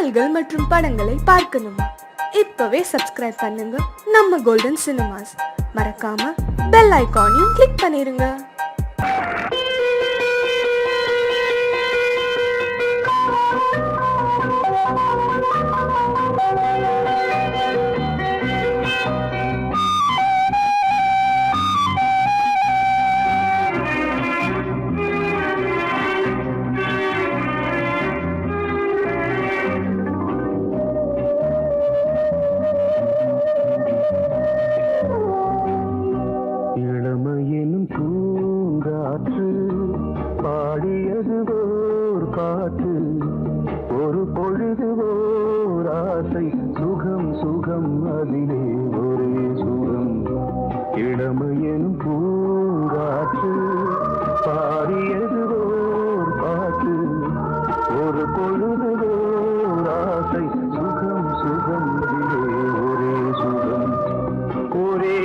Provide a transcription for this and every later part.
பாடல்கள் மற்றும் படங்களை பார்க்கணுமா? இப்பவே சப்ஸ்கிரைப் பண்ணுங்க நம்ம கோல்டன் சினிமாஸ். மறக்காம பெல் ஐகானையும் கிளிக் பண்ணிருங்க. இளமையினும் பூங்காற்று பாடியது ஓர் பாட்டு, ஒரு பொழுது ஓர் ஆசை, சுகம் சுகம் அதிலே ஒரே சுகம். இளமையினும் பூங்காற்று பாடியது ஓர் பாட்டு, ஒரு பொழுது ஓர் ஆசை, சுகம் சுகம் அதிலே ஒரே சுகம். ஒரே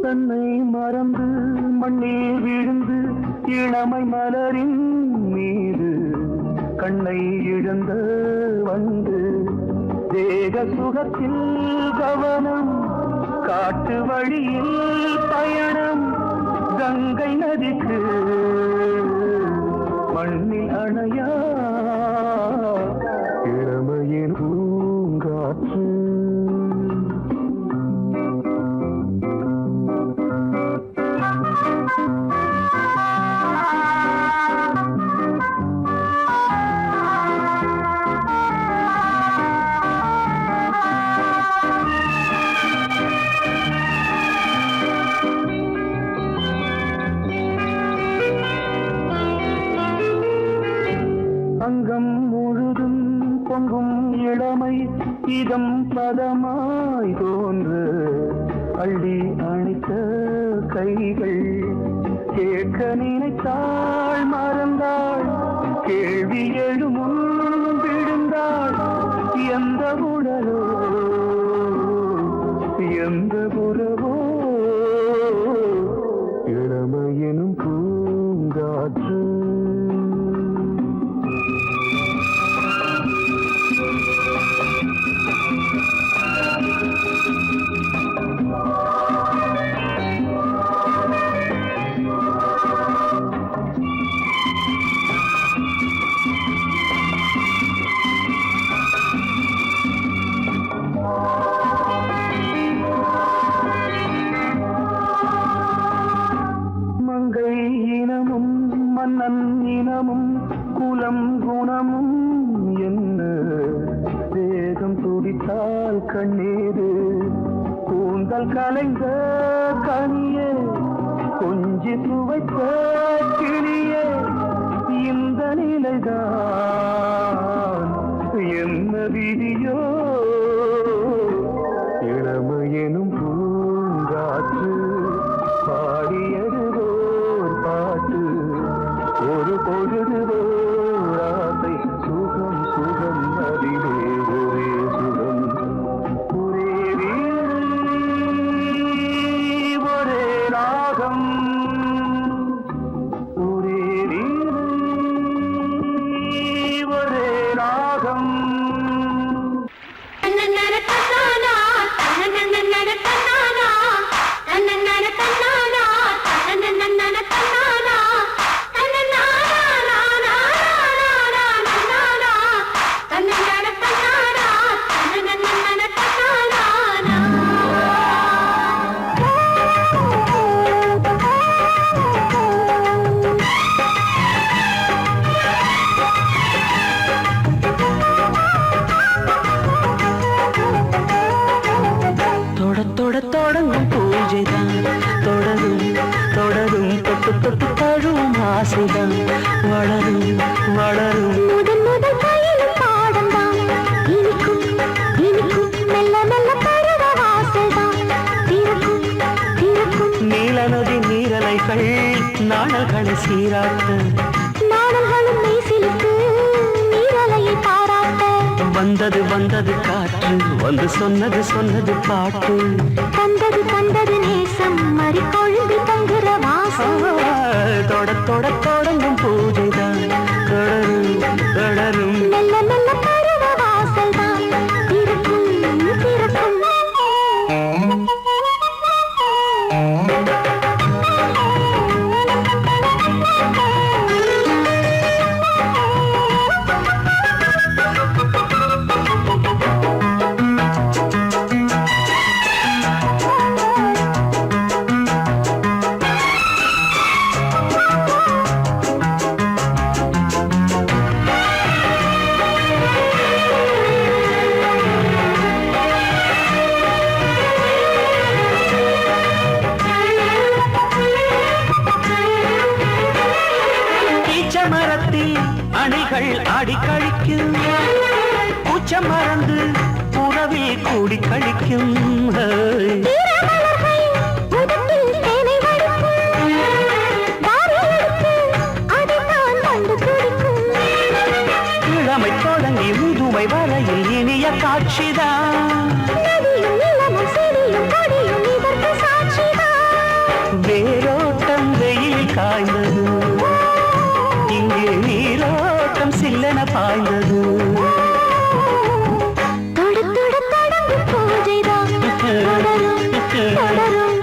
தன்னை மறந்து மண்ணில் விழுந்து இளமை மலரின் மீது கண்ணை இழந்த வந்து தேக சுகத்தில் கவனம், காட்டு வழியில் பயணம், கங்கை நதிக்கு மண்ணில் அணையா இளமையின் பூங்காற்று. அங்கம் முழுதும் பொங்கும் இளமை இதம் பதமாய் தோன்று, அள்ளி அணைத்த கைகள் கேட்க நினைத்தாள் மறந்தாள், கேள்வி எழுமுன் விழுந்தாள். எந்த உடலோ எந்த புறவோ இளமையெனும் பூங்காற்று. மங்கை இனமும் மன்னன் இனமும் குலம் குணமும் என்ன, வேகம் துடித்தால் கண்ணீரு, கூந்தல் கலைந்த கனியே, கொஞ்சி துவைத்த கிளியே, இந்த நிலைதான் என்ன விதியோ. இளமையெனும் பூங்காற்று பாடியது ஓர் பாட்டு, ஒரு பொழுது ஓர் ஆசை, சுகம் சுகம் அதிலே ஒரே சுகம். ஒரே வீணை ஒரே ராகம், ஒரே வீணை ஒரே ராகம். ஆசைதான் வளரும் வளரும். முதல் முதல் பயிலும் பாடம்தான் இனிக்கும் இனிக்கும் மெல்ல மெல்ல பருவ வாசல்தான் திறக்கும் திறக்கும். நீல நதி நீரலைகள் நாணல்களை சீராட்ட நாணல்களும் மெய்சிலுக்கு நீரலையை பாராட்ட. வந்தது வந்தது காற்று வந்து சொன்னது சொன்னது பாட்டு. தந்தது தந்தது நேசம் மறிக்கொழுந்து தங்குற வாசம். தொட தொட தொடங்கும் பூஜைதான் தொடரும் தொடரும். மெல்ல மெல்ல பருவ வாசல்தான் திறக்கும் திறக்கும். மரத்தில் அணிகள் ஆடி கழிக்கும் பூச்ச மறந்து உறவில் கூடி கழிக்கும். இளமை தொடங்கி முதுமை வரையில் இனிய காட்சிதான். வேரோட்டம் வெயில் காய்ந்தது இங்கே நீரோட்டம் சில்லென பாய்ந்தது.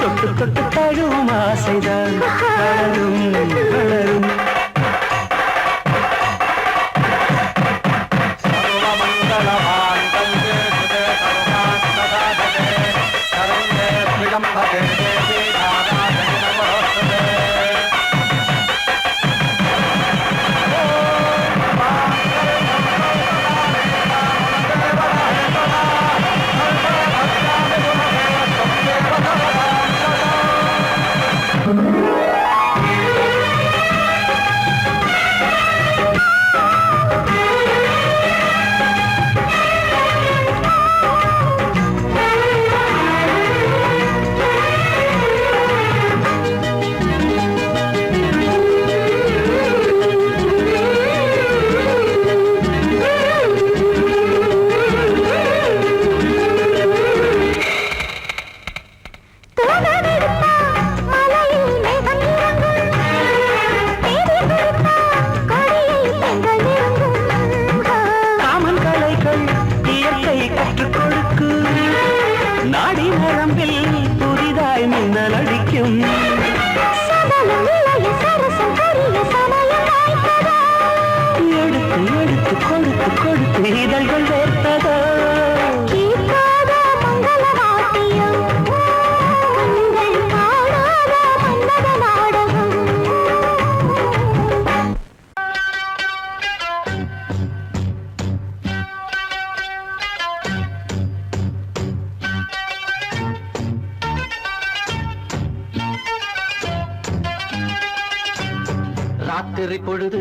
தொட்டு தொட்டு தழுவும் ஆசைதான் வளரும் வளரும். நாடி நரம்பில் புதிதாய் மின்னல் அடிக்கும். எடுத்து எடுத்து கொடுத்து கொடுத்து இதழ்கள் வேர்த்ததோ. ராத்திரி பொழுது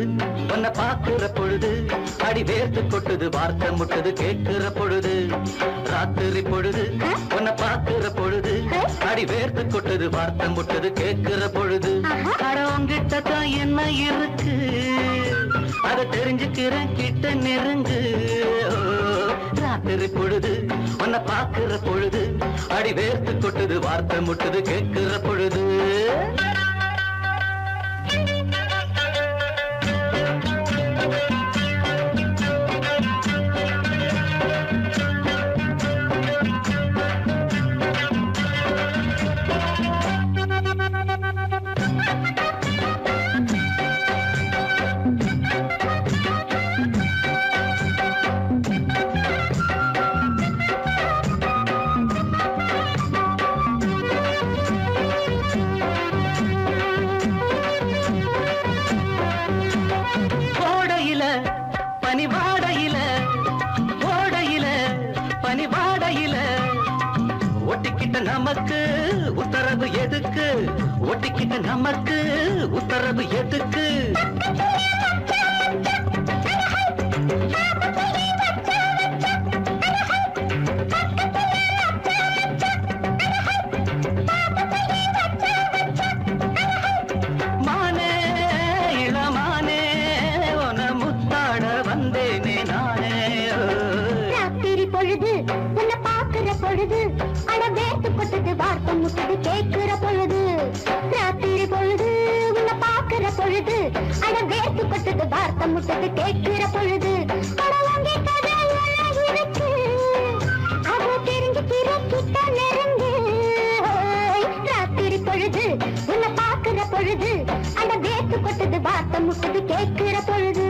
உன்னை பார்க்கிற பொழுது அடி வேர்த்து கொட்டுது வார்த்தை முட்டுது கேட்கிற பொழுது. ராத்திரி பொழுது உன்னை பார்க்கிற பொழுது அடி வேர்த்து கொட்டுது வார்த்தை முட்டுது கேட்கிற பொழுது. அடவங்கிட்ட தான் என்ன இருக்கு அதை தெரிஞ்சுக்கிற கிட்ட நெருங்கு. ராத்திரி பொழுது உன்னை பார்க்கிற பொழுது அடி வேர்த்து கொட்டுது வார்த்தை முட்டுது கேட்கிற பொழுது. ஒட்டிக்கிட்ட நமக்கு உத்தரவு எதுக்கு? ஒட்டிக்கிட்ட நமக்கு உத்தரவு எதுக்கு? மானே இளமானே உன முத்தாட வந்தேனே நானே. ராத்திரி பொழுது உன்னை பாக்குற பொழுது அட வேட்டு கொட்டது வார்த்தை முட்டது கேட்கிற பொழுது. ராத்திரி பொழுது உன்னை பாக்குற பொழுது அட வேட்டு கொட்டது வார்த்தை முட்டது கேட்கிற பொழுது. படவாங்க கதையெல்லாம் இருக்கு அது தெரிஞ்சு கிட்ட நெருங்கு. ராத்திரி பொழுது உன்னை பாக்குற பொழுது அட வேட்டு கொட்டது வார்த்தை முட்டது கேட்கிற பொழுது.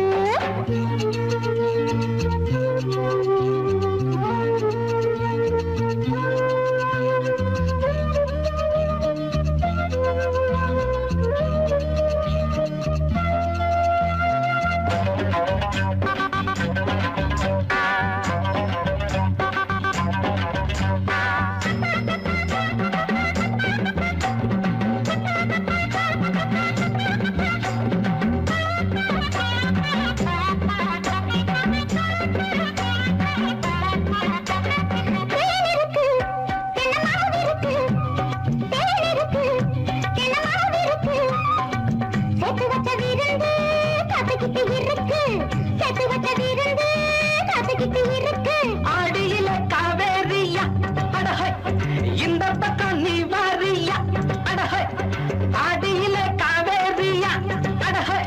ஆடியில காவேரியா அடஹை இந்த பக்கம் நீ வாரியா அடஹை. ஆடியில காவேரியா அடஹை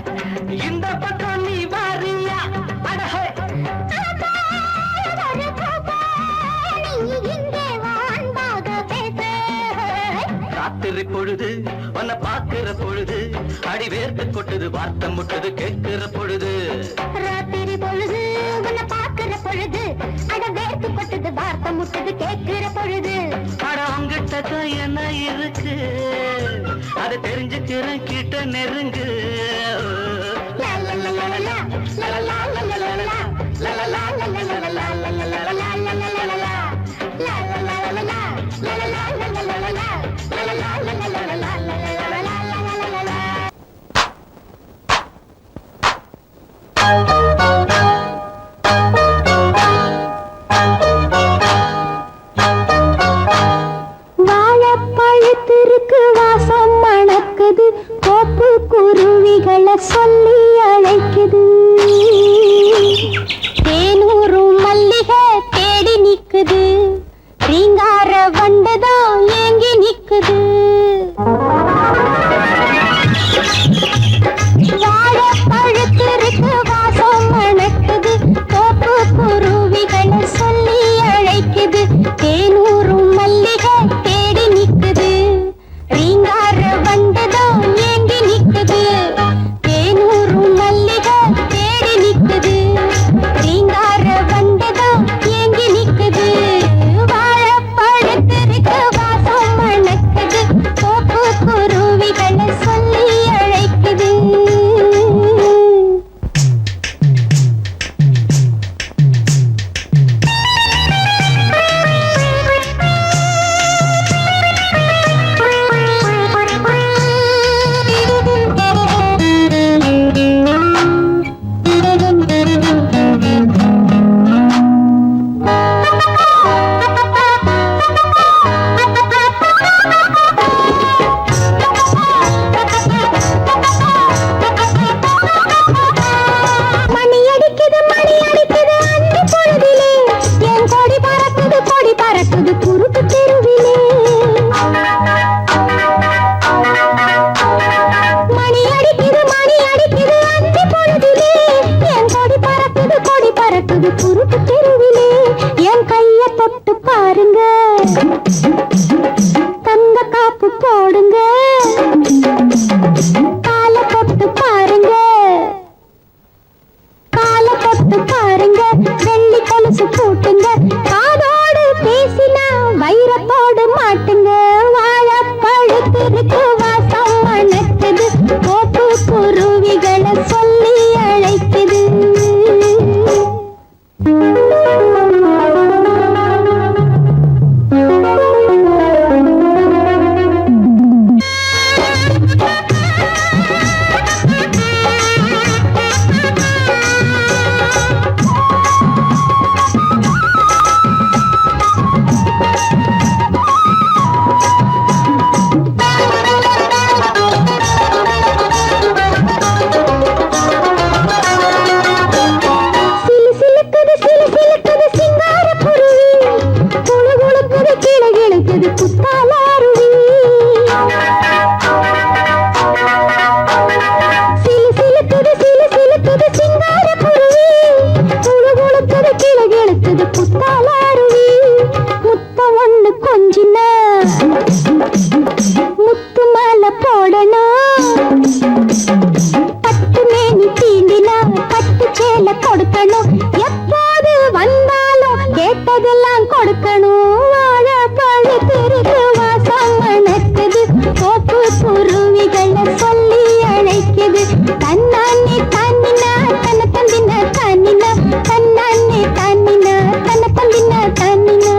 இந்த பக்கம் நீ வாரியா அடஹை. ராத்திரி பொழுது உன்னை பாக்குற பொழுது அடி வேர்த்து கொட்டுது வார்த்தை முட்டது கேட்கிற பொழுது. ராத்திரி பொழுது உன்னை பாக்குற பொழுது அட வேர்த்து கொட்டது வார்த்தை முட்டது கேட்கிற பொழுது. அட உங்கிட்ட என்ன இருக்கு அதை தெரிஞ்சுக்கிறேன் கிட்ட நெருங்கு. வாழைப்பழத்திற்கு வாசம் மணக்குது கோப்பு குருவிகளை சொல்லி அழைக்குது. தேனூரும் மல்லிகை தேடி நிக்குது ரீங்கார வண்டுதான் ஏங்கி நிக்குது. வாழைப்பழத்திற்கு வாசம் மணக்குது கோப்பு குருவிகளை சொல்லி அழைக்குது. தேனூரும் மல்லிகை தேடி நிக்குது ரீங்கார வண்டுதான் ஏங்கி நிக்குது. தேனூரும் மல்லிகை தேடி நிக்குது ரீங்கார வண்டுதான் ஏங்கி நிக்குது. வாழைப்பழத்திற்கு வாசம் மணக்குது கோப்பு குருவிகளை சொல்லி அழைக்குது. மணி அடிக்குது அந்த பொழுதிலே என் கொடி பறக்குது குறுக்கு தெருவிலே. மணி அடிக்குது அந்த பொழுதிலே என் கொடி பறக்குது குறுக்கு தெருவிலே. என் கைய தொட்டு பாருங்க தங்க காப்பு போடுங்க காலை தொட்டு பாருங்க வெள்ளி கொலுசு போட்டுங்க காதோடு பேசினா வைரத்தோடு மாட்டுங்க. வாழைப்பழத்திற்கு வாசம் மணக்குது கோப்பு குருவிகளை சொல்லி அழைக்குது. கீழே இழைத்தது புத்தாலாருவி சிலுக்குது சிங்கார குருவி குழுகுழுத்தது கீழே இழைத்தது புத்தாலாருவி முத்தம் ஒண்ணு கொஞ்சின முத்து மாலை போடணும் பட்டு மேனி தீண்டினா பட்டு சேலை கொடுக்கணும் எப்போது வந்தாலும் கேட்டதெல்லாம் கொடுக்கணும் வாழைப்பழ திருக்கு வாசம் மணக்குது கோப்பு குருவிகளை சொல்லி அழைக்குது தன்னானே தன்னினா தன்ன தந்தின தன்னினா தன்னானே தன்னினா தன்ன தந்தின தன்னினா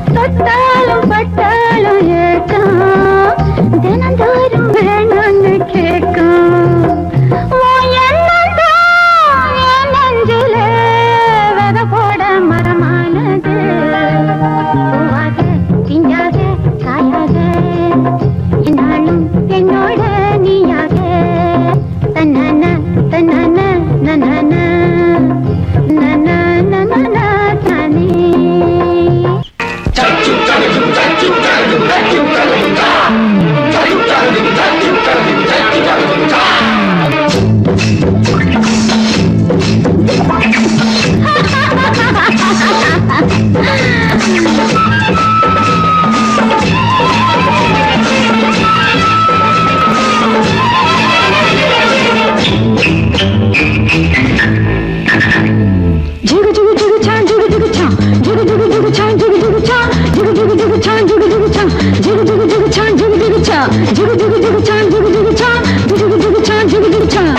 தொட்டாலும் பட்டாலும் ஏக்கம் தினந்தோறும் வேணும்னு கேட்கும் நெஞ்சில வித போட மரமானது பூவாக திங்காத ஜிகு ஜிகு ஜிகு சான் ஜிகு ஜிகு சான் ஜிகு ஜிகு சான் ஜிகு ஜிகு சான்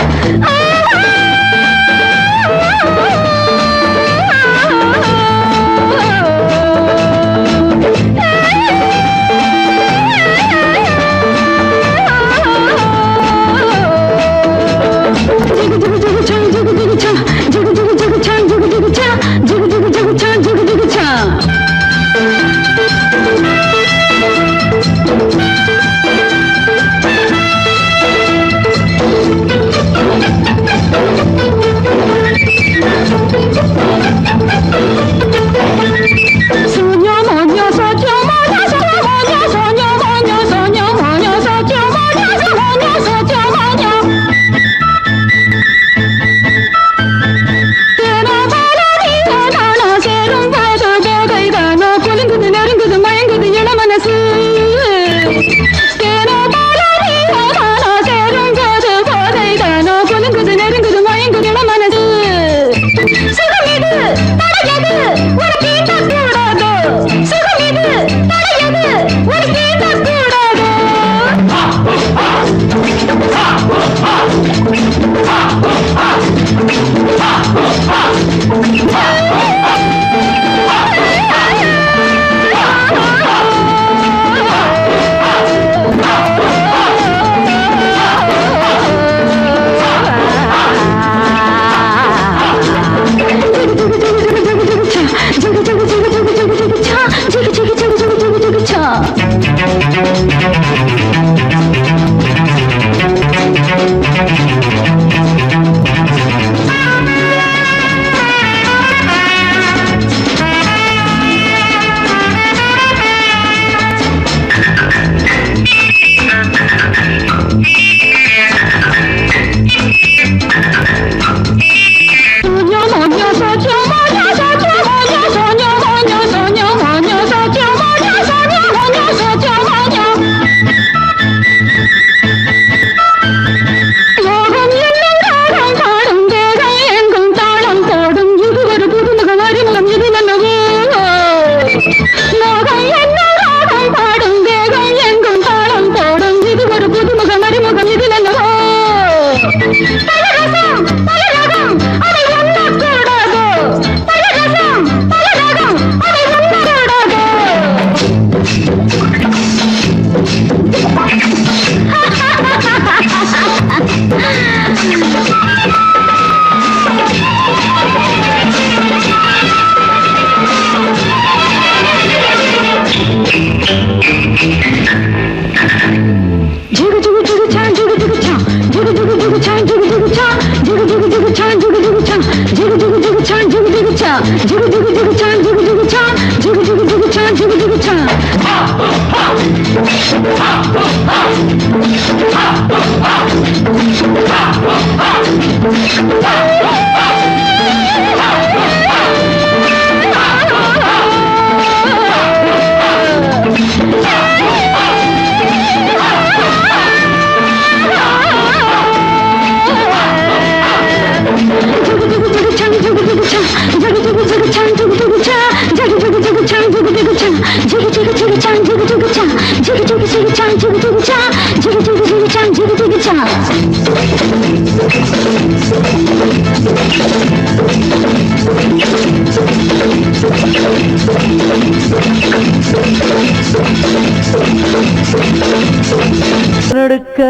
நடுக்க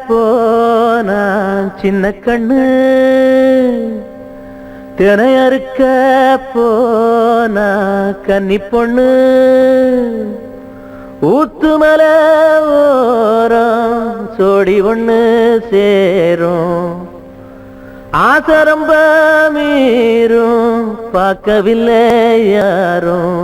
போனா சின்ன கண்ணு தினை அறுக்க போனா கன்னி பொண்ணு ஊத்துமல ஓரம் சோடி ஒண்ணு சேரும் ஆசரம்ப மீறும் பார்க்கவில்லை யாரும்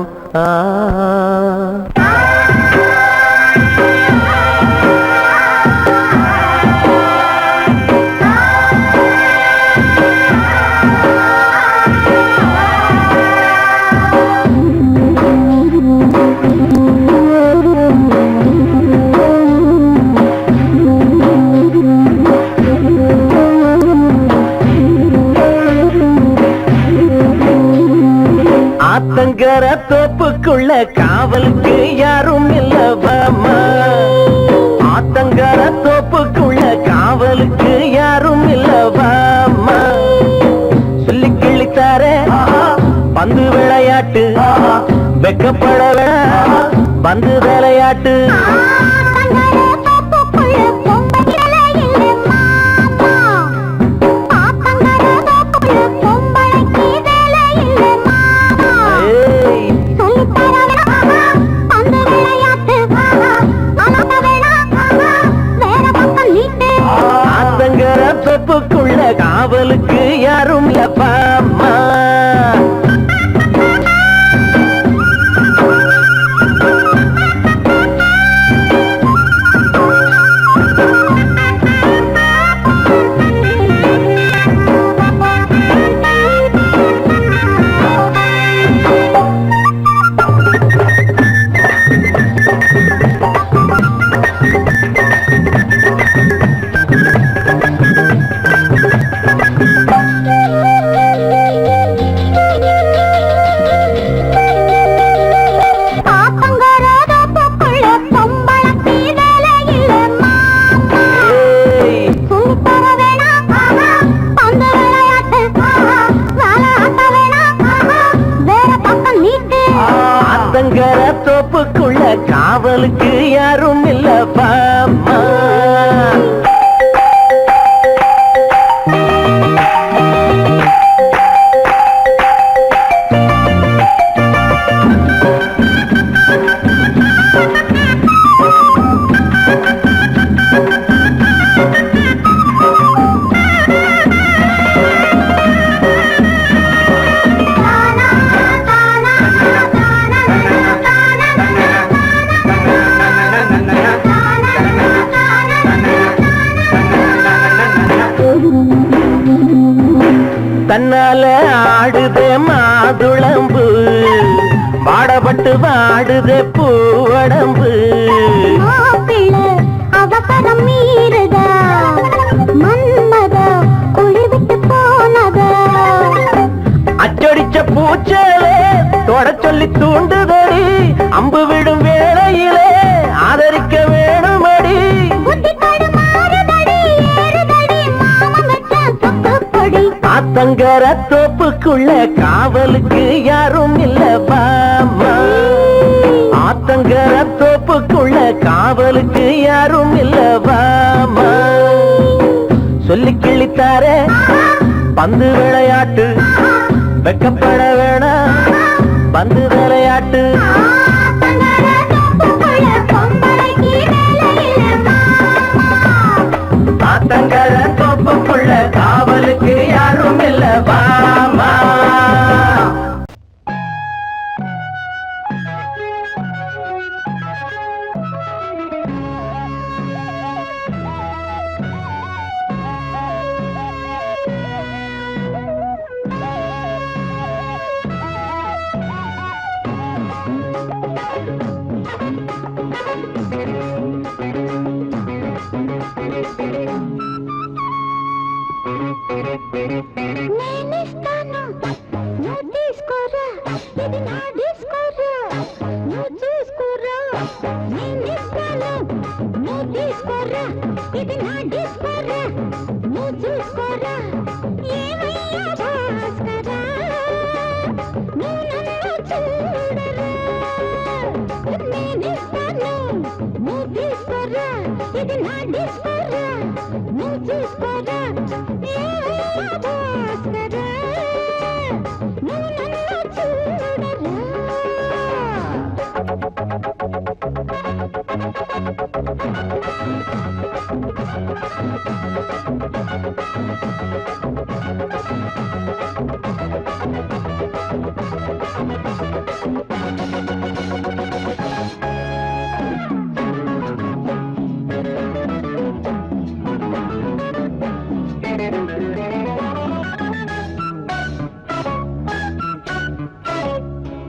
ஆத்தங்கர தோப்புக்குள்ள காவலுக்கு யாரும் இல்லவாமா ஆத்தங்கர தோப்புக்குள்ள காவலுக்கு யாரும் இல்லவாமா சொல்லி கிள்ளித்தார பந்து விளையாட்டு வெக்கப்பட பந்து விளையாட்டு தொப்புக்குள்ள காவலுக்கு யாரும் இல்லப்பாமா தோப்புக்குள்ள காவலுக்கு யாரும் இல்லப்பாமா தன்னால ஆடுதே மாதுளம்பு பாடப்பட்டு வாடுதே பூவடம்பு அவசரம் மீறுதா மன்மத குளிர் விட்டு போனதா அச்சடிச்ச பூச்சலே தொட சொல்லி தூண்டுதடி அம்பு விடும் வேளையிலே ஆதரிக்க வேணுமடி ஆத்தங்கர தோப்புக்குள்ள காவலுக்கு யாரும் இல்லப்பாமா ஆத்தங்கர தோப்புக்குள்ள காவலுக்கு யாரும் இல்லவாமா சொல்லி கிள்ளித்தார பந்து விளையாட்டு வெக்கப்பட வேணாம் பந்து விளையாட்டு ஆத்தங்கர தோப்புக்குள்ள காவலுக்கு யாரும் இல்லவாமா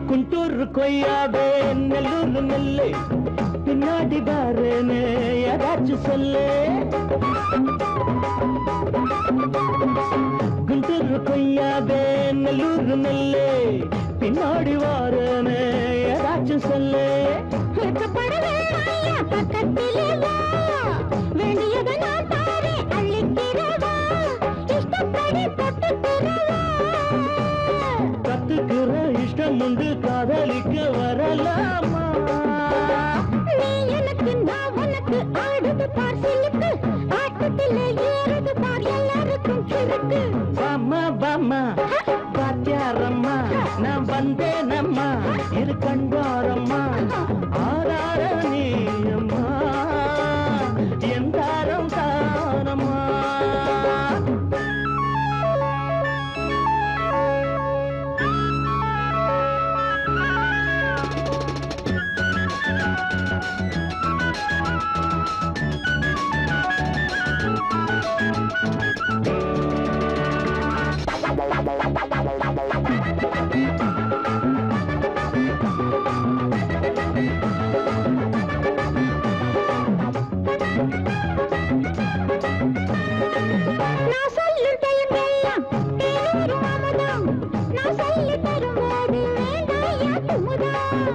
குண்டூர் கொய்யாவே நெல்லூர் நெல்லை பின்னாடி பாருன்னு யாராச்சும் சொல்லு குண்டூர் கொய்யாவே நெல்லூர் நெல்லை பின்னாடி வாருன்னு யாராச்சும் சொல்லு பக்கத்திலே முண்டு காதலிக்க வரலாமா? நீ எனக்கு நான் உனக்கு ஆடுது பார் சிலுக்கு ஆட்டத்திலே ஏறுது பார் எல்லாருக்கும் சிறுக்கு பாமா பாமா பாத்தியாரம்மா நான் வந்தேனம்மா இரு கண்டாரம்மா ஆரார நீ அம்மா எந்தாரம் தானம்மா. நான் சொல்லும் தெலுங்கெல்லாம் தேனூரும் அமுதம் நான் சொல்லி தரும்போது வேண்டாயா குமுதம்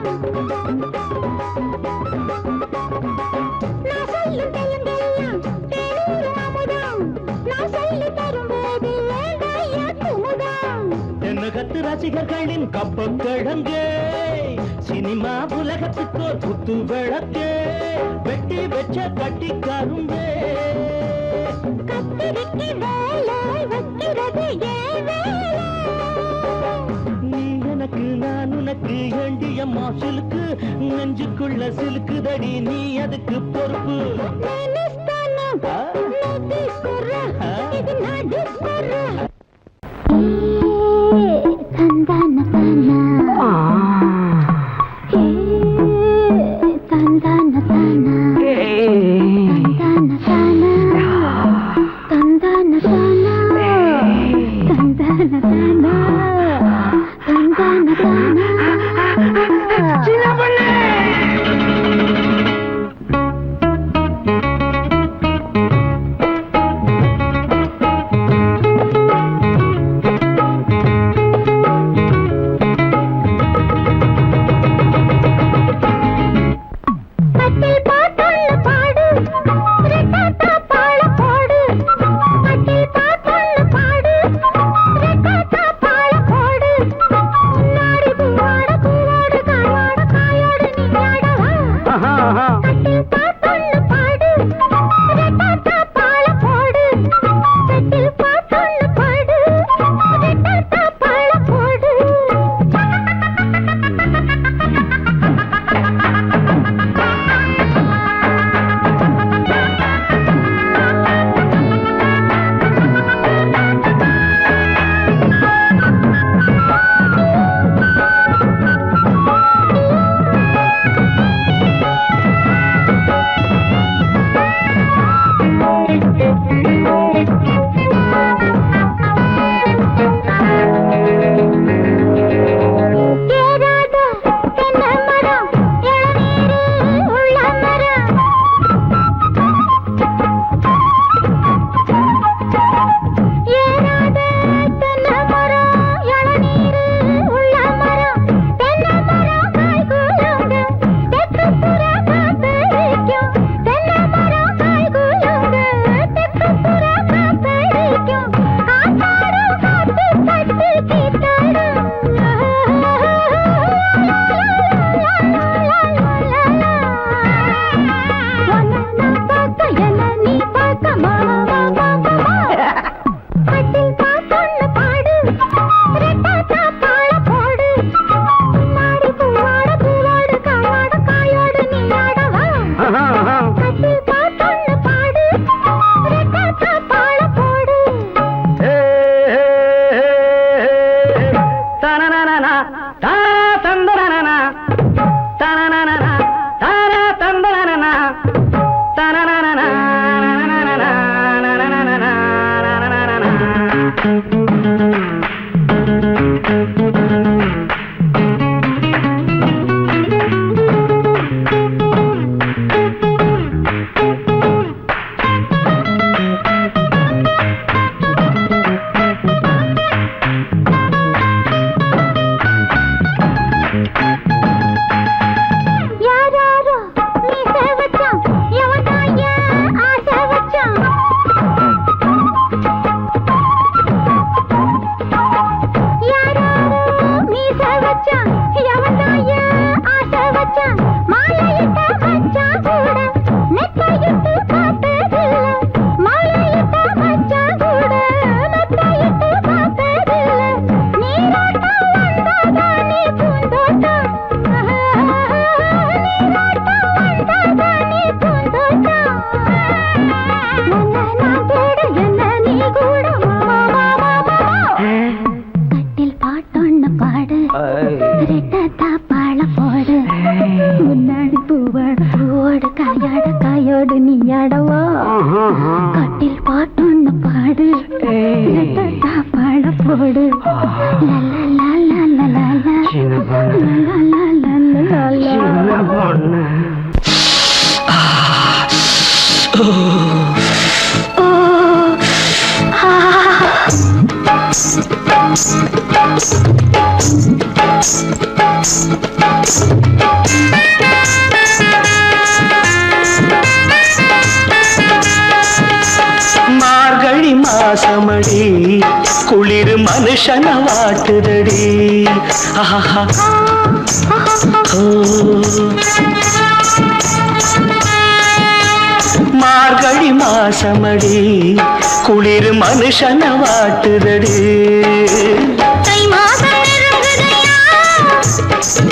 நான் சொல்லும் தெலுங்கெல்லாம் தேனூரும் அமுதம் நான் சொல்லி தரும்போது வேண்டாயா குமுதம். தென்னகத்து ரசிகர்களின் கப்பம் கிழங்கே சினிமா உலகத்துக்கு குத்து விளக்கே வெட்டி வச்ச கட்டி கரும்பே கத்திரிக்கு வேலை வைக்கிறது ஏன் வேலை? நீ எனக்கு நான் உனக்கு ஏண்டிய மாசலுக்கு நெஞ்சுக்குள்ள சிலுக்குதடி நீ அதுக்கு பொறுப்பு. నేనిస్తాను నువ్వు తీసుకురా ఇది నా డిస్కోరా తందాన తానా తందాన తానా తందాన తానా తందాన తానా తందాన తానా తందాన తానా చిన్నపల్లె பட்டில் பாட்டொன்னு பாடு ரெட்டாத்தா பாட போடு பட்டில் பாட்டொன்னு பாடு ரெட்டாத்தா பாட போடு நாடி பூவாட பூவோடு காயோடு காயோடு நீ ஆடவா பட்டில் பாட்டொன்னு பாடு ரெட்டாத்தா பாட போடு பட்டில் பாட்டொன்னு பாடு ரெட்டாத்தா பாட போடு பூவோடு காயாட காயோடு நீயாடவா கட்டில் பாட்டொன்னு பாடு பாட போடு மார்கழி மாசமடி குளிர் மனுஷன வாட்டுதடி ஆஹா மார்கழி மாசமடி குளிர் மனுஷன வாட்டுதடி தை மாதம் நெருங்குதையா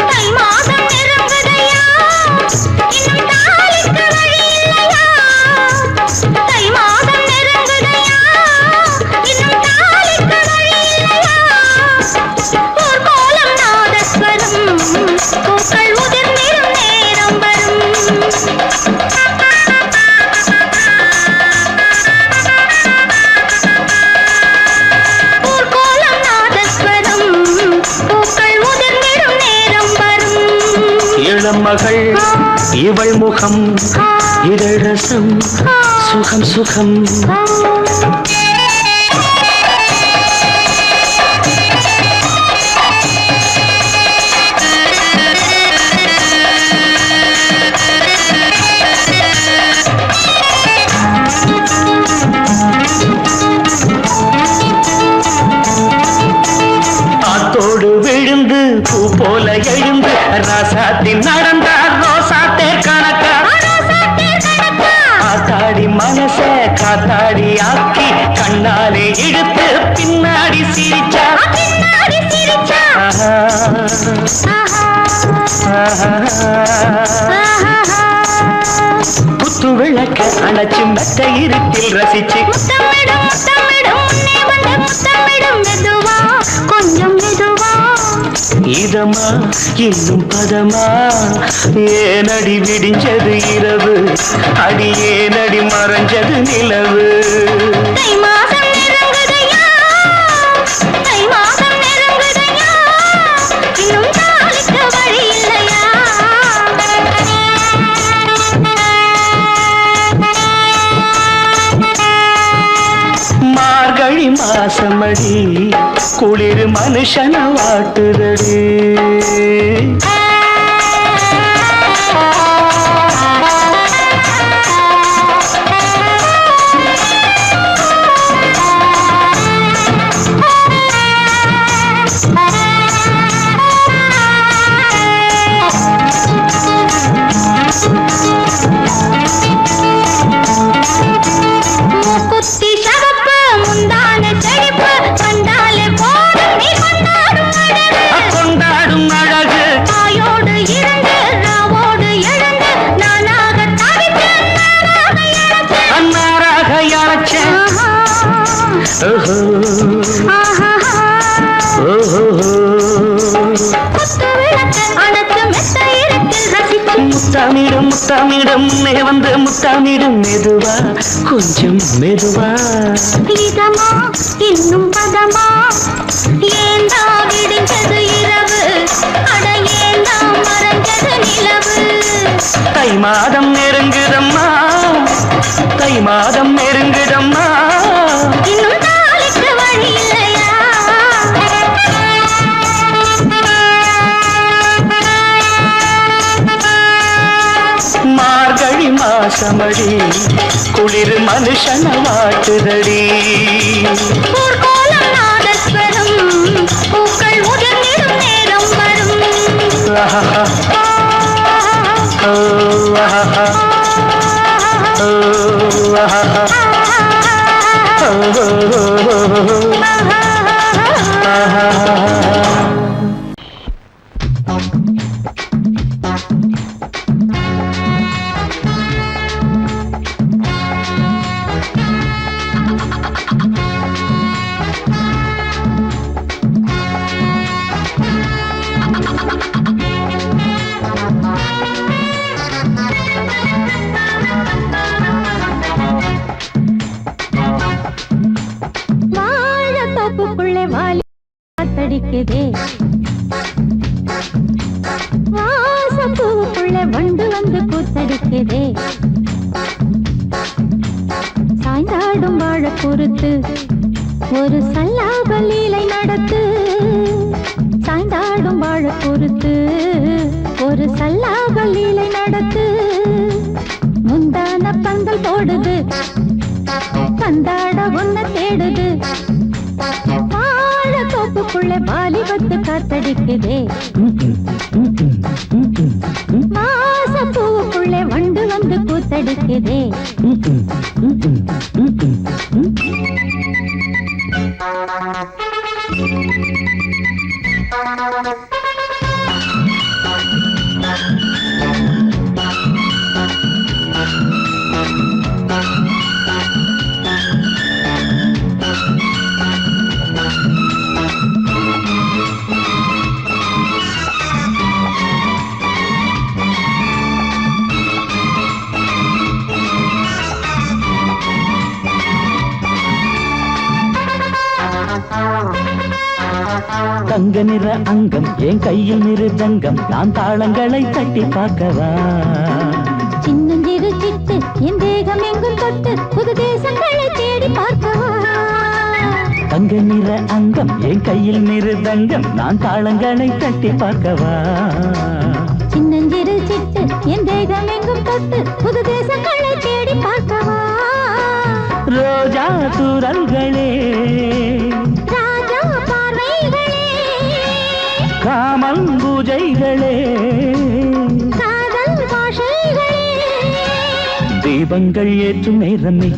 தை மாதம் நெருங்குதையா இன்னும் தாலிக்கு வழி இல்லையா தை மாதம் நெருங்குதையா இன்னும் தாலிக்கு வழி இல்லையா ஒரு கோலம் நாதஸ்வரம் பூக்கள் உதிர்ந்திடும் நேரம் வரும் மகள் இவள் முகம் இதழரசம் சுகம் சுகம் ஆத்தோடு விழுந்து பூ போல எழுந்து ராசாத்தின் நடந்தார் ரோசாத்தே கணக்கா ஆத்தாடி மனச காத்தாடி ஆக்கி கண்ணாலே இழுத்து பின்னாடி சிரிச்சா குத்து விளக்க அணைச்சு மெத்த இருட்டில் ரசிச்சு கொஞ்சம் மெதுவா இதமா இன்னும் பதமா ஏனடி விடிஞ்சது இரவு அடி ஏனடி மறைஞ்சது நிலவு தை மாதம் நெருங்குதையா தை மாதம் நெருங்குதையா இன்னும் தாலிக்கு வழி இல்லையா மார்கழி மாசமடி குளிர் மனுஷன வாட்டுதடி குத்தி சவப்பு முந்தான செழிப்பு கண்டாலே போதும் நீ கொண்டாடும் அழகு கொண்டாடும் அழகு தாயோடு இருந்து ராவோடு எழுந்து நானாக தவித்தேன் அன்னாராக அழைச்சேன் ஓஹோ ஓஹோ குத்து விளக்கு அணைச்சு மெத்த இருட்டில் ரசிச்சு முத்தாமிடும் முத்தாமிடும் மே வந்து முத்தாமிடும் மெதுவா கொஞ்சம் மெதுவா இதமா இன்னும் பதமா ஏந்தா விடிஞ்சது இரவு அட ஏந்தா மறைஞ்சது நிலவு தை மாதம் நெருங்குதம்மா தை மாதம் நெருங்குதம்மா இன்னும் தாலிக்கு வழி இல்லையா மார்கழி மாசமடி குளிர் மனுஷன வாட்டுதடி ஊர்கோலம் நாதஸ்வரம் பூக்கள் உதிர்ந்திடும் நேரம் வரும் ஆஹா ஓ ஆஹா ஓ ஆஹா வண்டு வந்து கூத்தடிக்குதே. சாய்ந்தாடும் வாழ பொறுத்து ஒரு சல்லாப லீலை நடத்து. சாய்ந்தாடும் வாழ பொறுத்து ஒரு சல்லாப லீலை நடத்து. முந்தான பந்தல் போடுது, பந்தாட ஒன்ன தேடுது. வாழ தோப்புக்குள்ள வாலிபத்து காத்தடிக்குதே. மாச பூவுக்குள்ளே வண்டு வந்து கூத்தடிக்குதே. தங்க நிற அங்கம் என் கையில் மிருதங்கம், நான் தாளங்களை தட்டி பார்க்கவா. சின்னஞ்சிறு சிட்டு என் தேகம் எங்கும் தொட்டு புது தேசங்களை தேடி பார்க்கவா. தங்க நிற அங்கம் என் கையில் மிருதங்கம், நான் தாளங்களை தட்டி பார்க்கவா. சின்னஞ்சிறு சிட்டு என் தேகம் எங்கும் தொட்டு புது தேசங்களை தேடி பார்க்கவா. ரோஜா தூரல்களே, ராஜா பார்வைகளே, காமல் பூஜைகளே, காதல் பாஷைகளே, தீபங்கள் ஏற்றும் நேரமே,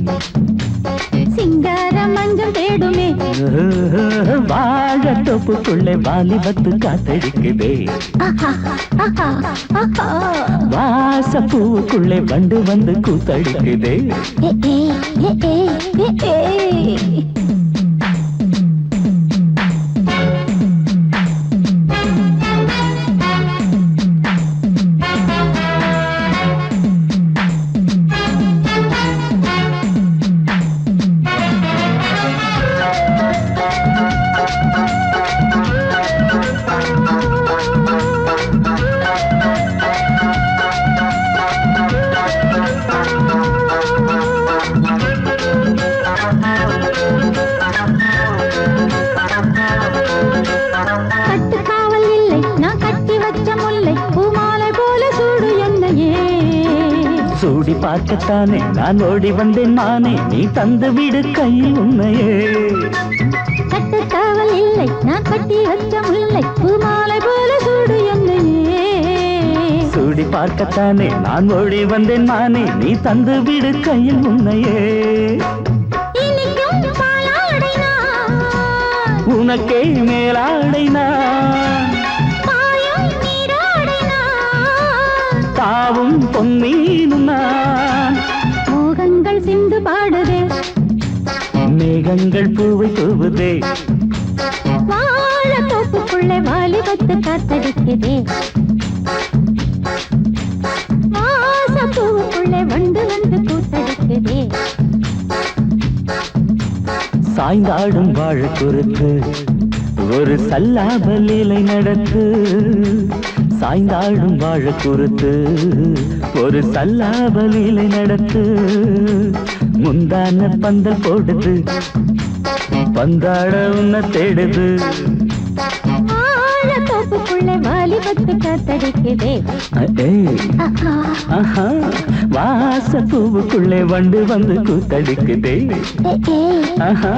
சிங்கார மஞ்சள் தேடுமே. வாழ தொப்புக்குள்ளே வாலிபத்து காத்தடிக்குதே. வாச பூவுக்குள்ளே வண்டு வந்து கூத்தடிக்குதே. கட்டுக்காவல் இல்லை நான் கட்டி வச்ச முல்லை, பூமாலை போல சூடு என்னையே. சூடி பார்க்கத்தானே நான் ஓடி வந்தேன் மானே, நீ தந்து விடு கையில் உன்னையே. கட்டுக்காவல் இல்லை நான் கட்டி வச்ச முல்லை, பூமாலை போல சூடு என்னையே. சூடி பார்க்கத்தானே நான் ஓடி வந்தேன் மானே, நீ தந்து விடு கையில் உன்னையே. இனிக்கும் பாலாடை நான், உனக்கே மேலாடை நான், பாயும் நீராடை நான், தாவும் பொன்னீனும் நான். மோகங்கள் சிந்து பாடுதே, மேகங்கள் பூவை தூவுதே. வாழ தோப்புக்குள்ளே வாலிபத்து காத்தடிக்குதே. வாச பூவுக்குள்ளே வண்டு வந்து கூத்தடிக்குதே. சாய்ந்தாடும் வாழ குறுத்து ஒரு சல்லாப லீலை நடத்து. சாய்ந்தாடும் வாழ குறுத்து ஒரு சல்லாப லீலை நடத்து. முந்தான பந்தல் போடுது, பந்தாட உன்ன தேடுது. வாழ தோப்புக்குள்ளே வாலிபத்து காத்தடிக்குதே. ஆஹா, வாச பூவுக்குள்ளே வண்டு வந்து கூத்தடிக்குதே. ஆஹா.